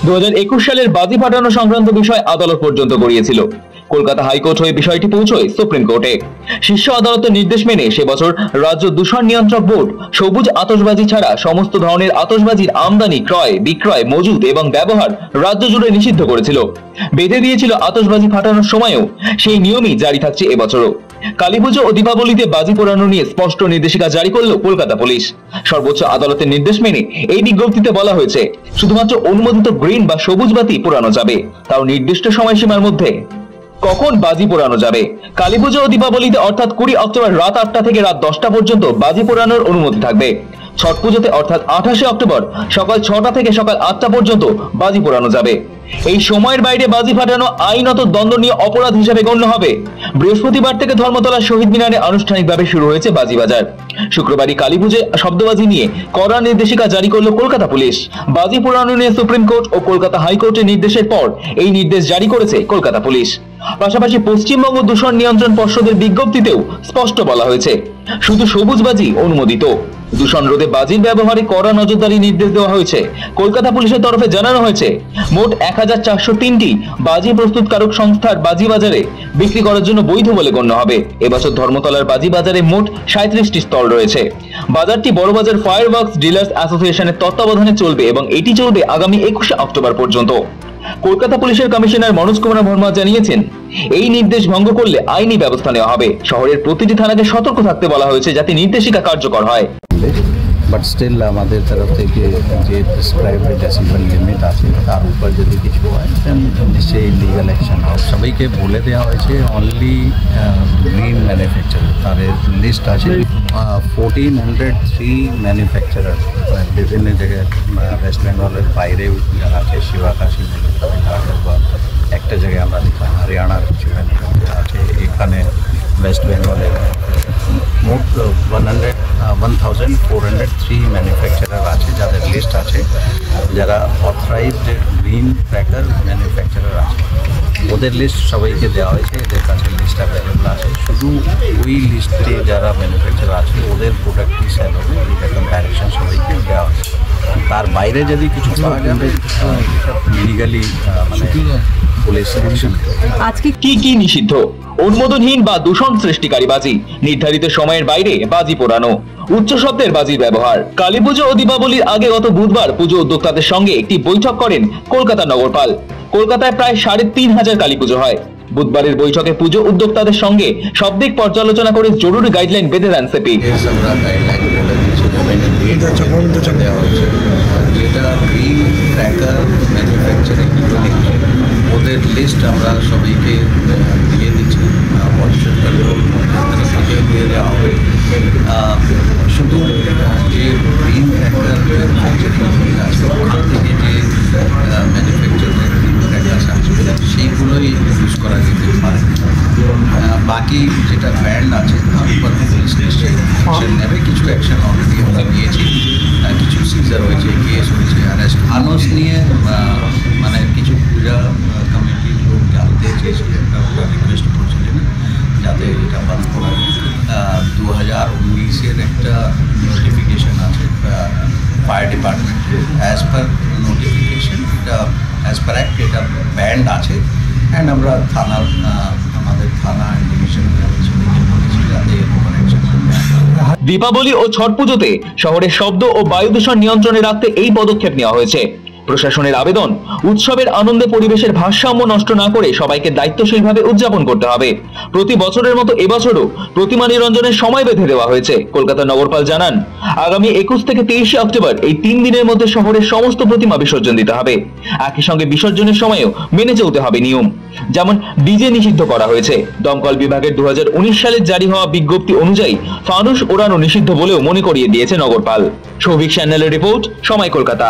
2021 সালের বাজি ফাটানো সংক্রান্ত বিষয় আদালত পর্যন্ত গড়িয়েছিল। কলকাতা হাইকোর্ট হয়ে বিষয়টি পৌঁছয় সুপ্রিম কোর্টে। শীর্ষ আদালতের নির্দেশ মেনে সে বছর রাজ্য দূষণ নিয়ন্ত্রক বোর্ড সবুজ আতশবাজি ছাড়া সমস্ত ধরনের আতশবাজির আমদানি, ক্রয়, বিক্রয়, মজুত এবং ব্যবহার রাজ্য জুড়ে নিষিদ্ধ করেছিল। বেঁধে দিয়েছিল আতশবাজি ফাটানোর সময়ও সেই নিয়মই জারি থাকছে এবছরও। কালীপুজো ও দীপাবলিতে বাজি পোড়ানো নিয়ে স্পষ্ট নির্দেশিকা জারি করল কলকাতা পুলিশ। সর্বোচ্চ আদালতের নির্দেশ মেনে এই বিজ্ঞপ্তিতে বলা হয়েছে শুধুমাত্র অনুমোদিত গ্রিন বা সবুজ বাতি পোড়ানো যাবে, তাও নির্দিষ্ট সময়সীমার মধ্যে। কখন বাজি পোড়ানো যাবে? কালীপুজো ও দীপাবলিতে অর্থাৎ 20 অক্টোবর রাত 8টা থেকে রাত 10টা পর্যন্ত বাজি পোড়ানোর অনুমতি থাকবে। ছট পুজোতে অর্থাৎ 28শে অক্টোবর সকাল 6টা থেকে সকাল 8টা পর্যন্ত বাজি পোড়ানো যাবে। এই সময়ের বাইরে বাজি ফাটানো আইনত দণ্ডনীয় অপরাধ হিসেবে গণ্য হবে। বৃহস্পতিবার থেকে ধর্মতলা শহীদ মিনারে আনুষ্ঠানিকভাবে শুরু হয়েছে বাজি বাজার। শুক্রবারই কালীপুজোয় শব্দবাজি নিয়ে কড়া নির্দেশিকা জারি করল কলকাতা পুলিশ। বাজি পোড়ানো নিয়ে সুপ্রিম কোর্ট ও কলকাতা হাইকোর্টের নির্দেশের পর এই নির্দেশ জারি করেছে কলকাতা পুলিশ। পাশাপাশি পশ্চিমবঙ্গ দূষণ নিয়ন্ত্রণ পর্ষদের বিজ্ঞপ্তিতেও স্পষ্ট বলা হয়েছে শুধু সবুজ বাজি অনুমোদিত। দূষণ রোধে বাজির ব্যবহারে কড়া নজরদারি নির্দেশ দেওয়া হয়েছে। কলকাতা পুলিশের তরফে জানানো হয়েছে মোট 1403টি বাজি প্রস্তুতকারক সংস্থার বাজি বাজারে বিক্রি করার জন্য বৈধ বলে গণ্য হবে। এবছর ধর্মতলার বাজি বাজারে মোট 37টি স্টল রয়েছে। বাজারটি বড়বাজার ফায়ারওয়ার্কস ডিলার্স অ্যাসোসিয়েশনের তত্ত্বাবধানে চলবে এবং এটি চলবে আগামী 21শে অক্টোবর পর্যন্ত। কলকাতা পুলিশের কমিশনার মনোজ কুমার বর্মা জানিয়েছেন এই নির্দেশ ভঙ্গ করলে আইনি ব্যবস্থা নেওয়া হবে। শহরের প্রতিটি থানাকে সতর্ক থাকতে বলা হয়েছে যাতে নির্দেশিকা কার্যকর হয়। বাট স্টিল আমাদের তরফ থেকে যে প্রেসক্রাইবড ডেসিবেল লিমিট আছে তার উপর যদি কিছু হয় দেন নিশ্চয়ই লিগাল অ্যাকশন হবে। সবাইকে বলে দেওয়া হয়েছে অনলি গ্রিন ম্যানুফ্যাকচারার, তাদের লিস্ট আছে 1403 ম্যানুফ্যাকচারার বিভিন্ন জায়গায় ওয়েস্ট বেঙ্গলের বাইরেও যারা আছে, শিবাকাশী বা একটা জায়গায় আমরা দেখলাম হরিয়ানার কিছু ম্যানুফ্যাকচার আছে। এখানে ওয়েস্ট বেঙ্গলের মোট 1403 ম্যানুফ্যাকচারার আছে যাদের লিস্ট আছে, যারা অথরাইজড গ্রিন ক্র্যাকার ম্যানুফ্যাকচারার আছে। ওদের লিস্ট সবাইকে দেওয়া হয়েছে, এদের কাছে লিস্ট অ্যাভেলেবল আছে। শুধু ওই লিস্টে যারা ম্যানুফ্যাকচারার আছে ওদের প্রোডাক্টই সেল হবে, এরকম ডাইরেকশন সবাইকে দেওয়া হয়েছে। তার বাইরে যদি কিছু পাওয়া যাবে লিগালি মানে পুলিশ অ্যাকশন। আজকে কি নিষিদ্ধ? অনুমোদনহীন বা দূষণ সৃষ্টিকারী বাজি, নির্ধারিত সময়ের বাইরে বাজি পোড়ানো, উচ্চ শব্দের বাজির ব্যবহার। কালীপুজো ও দীপাবলির আগে গত বুধবার পুজো উদ্যোক্তাদের সঙ্গে একটি বৈঠক করেন কলকাতা নগরপাল। কলকাতায় প্রায় 3500 কালীপুজো হয়। বুধবারের বৈঠকে পুজো উদ্যোক্তাদের সঙ্গে সবদিক পর্যালোচনা করে জরুরি গাইডলাইন বেঁধে দেন সিপি। ওদের লিস্ট আমরা সবাইকে দিয়ে দিচ্ছি, পরিষদ দিয়ে দেওয়া হবে। শুধু যে গ্রিন ক্র্যাকার ম্যানুফ্যাকচারিং আছে ওখান থেকে যে ম্যানুফ্যাকচারের গ্রিন ক্র্যাকার্স আছে সেইগুলোই ইউজ করা যেতে পারে। বাকি যেটা ব্র্যান্ড আছে তার উপর পুলিশ নিশ্চয়ই অ্যাকশন নেবে। কিছু অ্যাকশন অলরেডি আমরা নিয়েছি, কিছু সিজার হয়েছে, কেস হয়েছে, অ্যারেস্ট। আনস নিয়ে মানে কিছু পূজা কমিটির লোক জানতে চেয়েছিল, ওরা রিকোয়েস্ট করছিলেন যাতে এটা বন্ধ করা যায়। 2019-এর একটা নোটিফিকেশন আছে ফায়ার ডিপার্টমেন্টে, অ্যাজ পার নোটিফিকেশন এটা অ্যাজ পার অ্যাক্ট এটা ব্যান্ড আছে। অ্যান্ড আমরা থানার আমাদের থানা ডিভিশন সবাইকে বলেছি যাতে ওপর অ্যাকশন নেওয়া। দীপাবলি ও ছট পুজোতে শহরের শব্দ ও বায়ু দূষণ নিয়ন্ত্রণে রাখতে এই পদক্ষেপ নেওয়া হয়েছে। প্রশাসনের আবেদন উৎসবের আনন্দে পরিবেশের ভারসাম্য নষ্ট না করে সবাইকে দায়িত্বশীলভাবে উদযাপন করতে হবে। প্রতি বছরের মতো এবছরও প্রতিমা নিরঞ্জনের সময় বেঁধে দেওয়া হয়েছে। কলকাতা নগরপাল জানান আগামী 21 থেকে 23শে অক্টোবর এই 3 দিনের মধ্যে শহরের সমস্ত প্রতিমা বিসর্জন দিতে হবে। একই সঙ্গে বিসর্জনের সময়ও মেনে চলতে হবে নিয়ম, যেমন ডিজে নিষিদ্ধ করা হয়েছে। দমকল বিভাগের 2019 সালে জারি হওয়া বিজ্ঞপ্তি অনুযায়ী ফানুস ওড়ানো নিষিদ্ধ বলেও মনে করিয়ে দিয়েছে নগরপাল। সৌভিক চ্যানেলের রিপোর্ট, সময় কলকাতা।